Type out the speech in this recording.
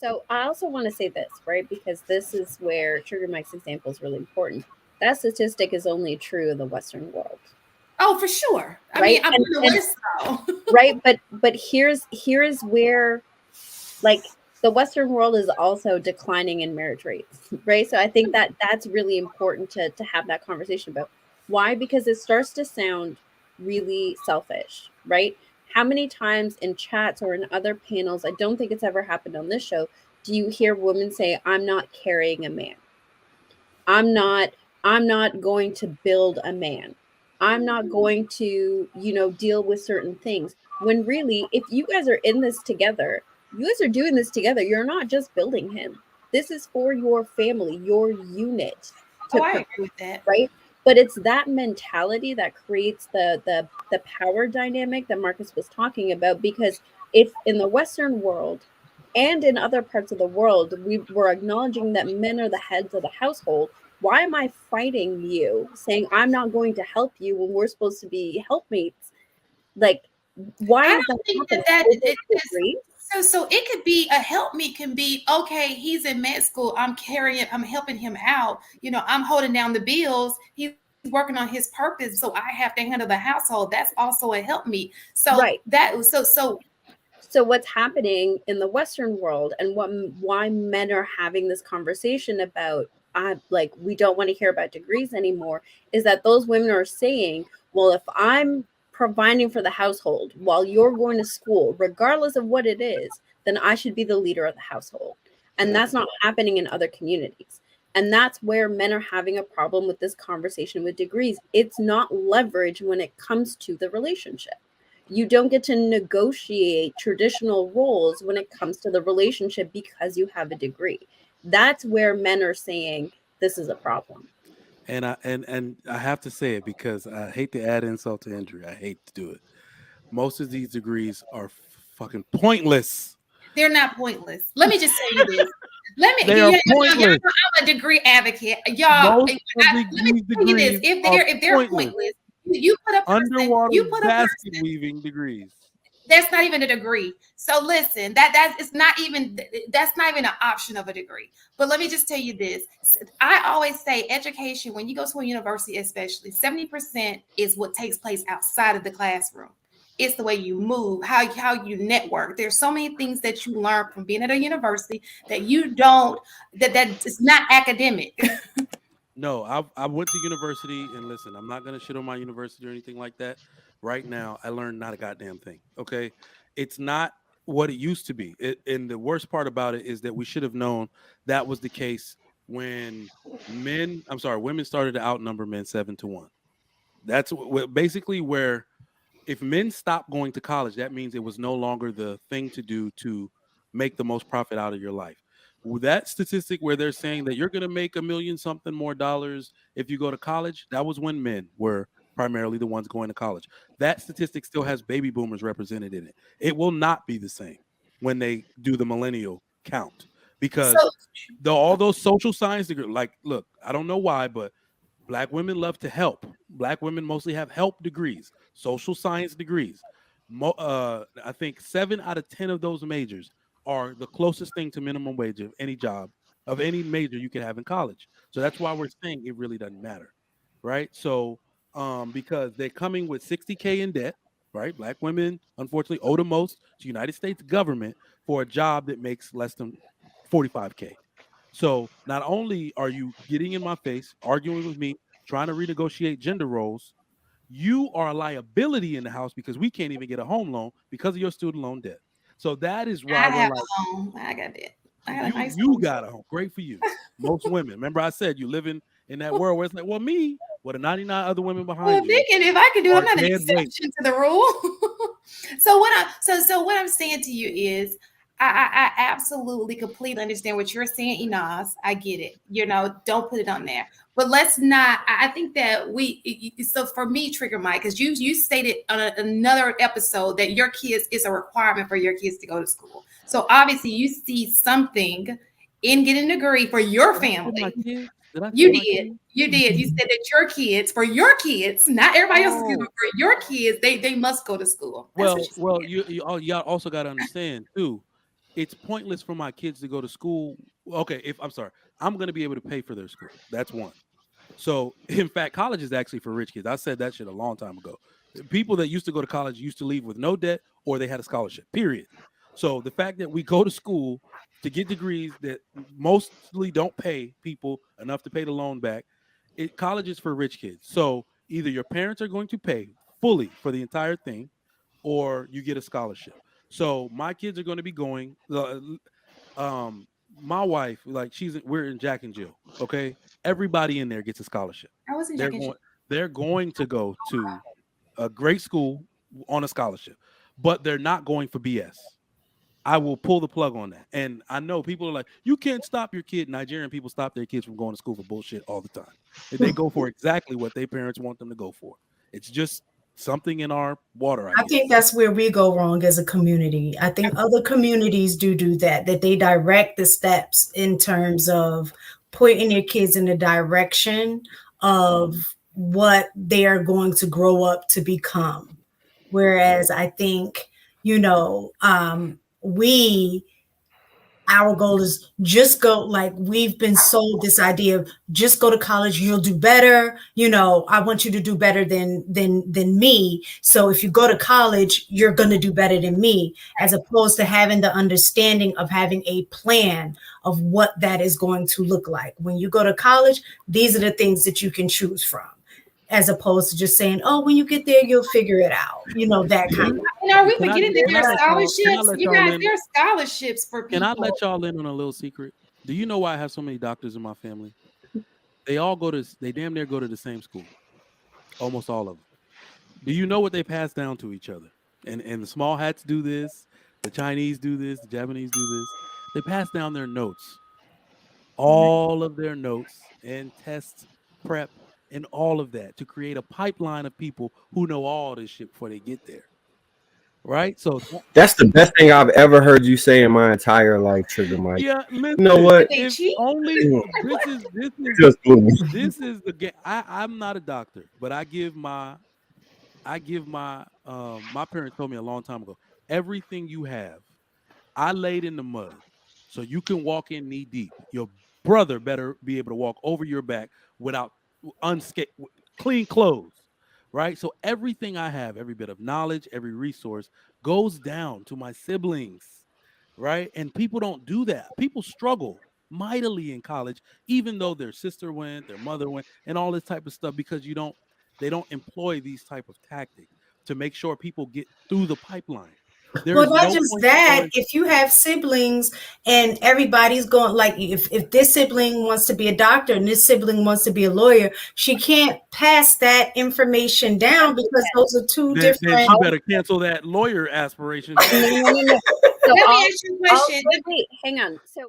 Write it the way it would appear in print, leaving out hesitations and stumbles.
So I also want to say this, right? Because this is where Trigger Mike's example is really important. That statistic is only true in the Western world, Oh, for sure. I mean, right? I'm in the And West, so. right, but here's where, like, the Western world is also declining in marriage rates, right? So I think that that's really important to have that conversation about. Why? Because it starts to sound really selfish, right? How many times in chats or in other panels, I don't think it's ever happened on this show, do you hear women say, I'm not carrying a man? I'm not I'm not going to build a man. I'm not going to, deal with certain things. When really, if you guys are in this together, you guys are doing this together. You're not just building him. This is for your family, your unit Oh, to I prepare, agree with that. right? But it's that mentality that creates the power dynamic that Marcus was talking about, because if in the Western world and in other parts of the world we were acknowledging that men are the heads of the household, why am I fighting you, saying I'm not going to help you when we're supposed to be helpmates? Like, why I is that don't think happening? that Over it is. degree? So it could be a help me can be okay. He's in med school. I'm helping him out. I'm holding down the bills. He's working on his purpose, so I have to handle the household. That's also a help me. So Right. So what's happening in the Western world, and why men are having this conversation about, like, we don't want to hear about degrees anymore, is that those women are saying, well, if I'm providing for the household while you're going to school, regardless of what it is, then I should be the leader of the household. And that's not happening in other communities. And that's where men are having a problem with this conversation with degrees. It's not leverage when it comes to the relationship. You don't get to negotiate traditional roles when it comes to the relationship because you have a degree. That's where men are saying this is a problem. And I have to say it because I hate to add insult to injury. I hate to do it. Most of these degrees are fucking pointless. they're not pointless. Let me just tell you this. Let me, They are y'all pointless. know I'm a degree advocate. Most of Let me these tell you this. degrees are If they're pointless. pointless, you put a person, Underwater you put a basket person weaving degrees. that's not even a degree. So listen, that's not even an option of a degree. But let me just tell you this. I always say education, when you go to a university, especially 70% is what takes place outside of the classroom. It's the way you move, how you network. There's so many things that you learn from being at a university that you don't that it's not academic. No, I went to university and listen, I'm not gonna shit on my university or anything like that. Right now, I learned not a goddamn thing. Okay, it's not what it used to be. And the worst part about it is that we should have known that was the case when women started to outnumber men 7-1. That's basically where if men stopped going to college, that means it was no longer the thing to do to make the most profit out of your life. With that statistic where they're saying that you're going to make a million something more dollars if you go to college, that was when men were primarily the ones going to college. That statistic still has baby boomers represented in it. It will not be the same when they do the millennial count So because all those social science degrees, like, look, I don't know why, but Black women love to help. Black women mostly have help degrees, social science degrees. I think 7 out of 10 of those majors are the closest thing to minimum wage of any job, of any major you could have in college. So that's why we're saying it really doesn't matter, right? So because they're coming with 60K in debt, right? Black women, unfortunately, owe the most to United States government for a job that makes less than 45K. So not only are you getting in my face, arguing with me, trying to renegotiate gender roles, you are a liability in the house because we can't even get a home loan because of your student loan debt. So that is why I we're have like, a home. I got that. I got a nice you home. got a home. Great for you. Most women. Remember I said you live in that world where it's like, well, me, well, the 99 other women Well, behind you thinking if I can do it, I'm are not an dead weight. exception to the rule. So what I'm saying to you is I absolutely completely understand what you're saying, Enos. I get it. Don't put it on there. But let's not. I think that so for me, Trigger Mike, because you stated on another episode that your kids is a requirement for your kids to go to school. So obviously you see something in getting a degree for your Did I say my family. kids? Did I say You my did. kids? You did. You said that your kids, for your kids, not everybody else's kids, but Oh, for your kids, they must go to school. That's what you well, said. y'all also got to understand too. it's pointless for my kids to go to school. Okay, if I'm sorry, I'm going to be able to pay for their school. That's one. So, in fact, college is actually for rich kids. I said that shit a long time ago. People that used to go to college used to leave with no debt or they had a scholarship, period. So, the fact that we go to school to get degrees that mostly don't pay people enough to pay the loan back, college is for rich kids. So, either your parents are going to pay fully for the entire thing or you get a scholarship. So, my kids are going to be going. Um, my wife, like we're in Jack and Jill. Okay, everybody in there gets a scholarship. I was in They're Jack and going. Jill. They're going to go to a great school on a scholarship, but they're not going for BS. I will pull the plug on that. And I know people are like, you can't stop your kid. Nigerian people stop their kids from going to school for bullshit all the time. They go for exactly what their parents want them to go for. It's just something in our water, I I guess. think that's where we go wrong as a community. I think other communities do that they direct the steps in terms of pointing your kids in the direction of what they are going to grow up to become. Whereas I think, we our goal is just go, like we've been sold this idea of just go to college, you'll do better. I want you to do better than me. So if you go to college, you're going to do better than me, as opposed to having the understanding of having a plan of what that is going to look like. When you go to college, these are the things that you can choose from, as opposed to just saying, oh, when you get there, you'll figure it out. That kind of. And are we Can I, forgetting that can there I are let y'all, can I scholarships? let You y'all guys, in? there are scholarships for Can I people. let y'all in on a little secret? Do you know why I have so many doctors in my family? They damn near go to the same school. Almost all of them. Do you know what they pass down to each other? And the small hats do this, the Chinese do this, the Japanese do this. They pass down their notes, all of their notes and test prep and all of that to create a pipeline of people who know all this shit before they get there. Right? So That's the best thing I've ever heard you say in my entire life, Trigger Mike. yeah, You know listen, what? They if cheat. only this You is this is just blew me. this is the game. I'm not a doctor, but my parents told me a long time ago, everything you have, I laid in the mud so you can walk in knee deep. Your brother better be able to walk over your back without unscathed, clean clothes, right? So everything I have, every bit of knowledge, every resource goes down to my siblings, right? And people don't do that. People struggle mightily in college, even though their sister went, their mother went, and all this type of stuff because they don't employ these type of tactics to make sure people get through the pipeline. There Well, is not no just point in that. going. If you have siblings and everybody's going, like, if this sibling wants to be a doctor and this sibling wants to be a lawyer, she can't pass that information down because those are two Then she different. better cancel that lawyer aspiration. No. So Let me I'll, ask you a question. wait, hang on. So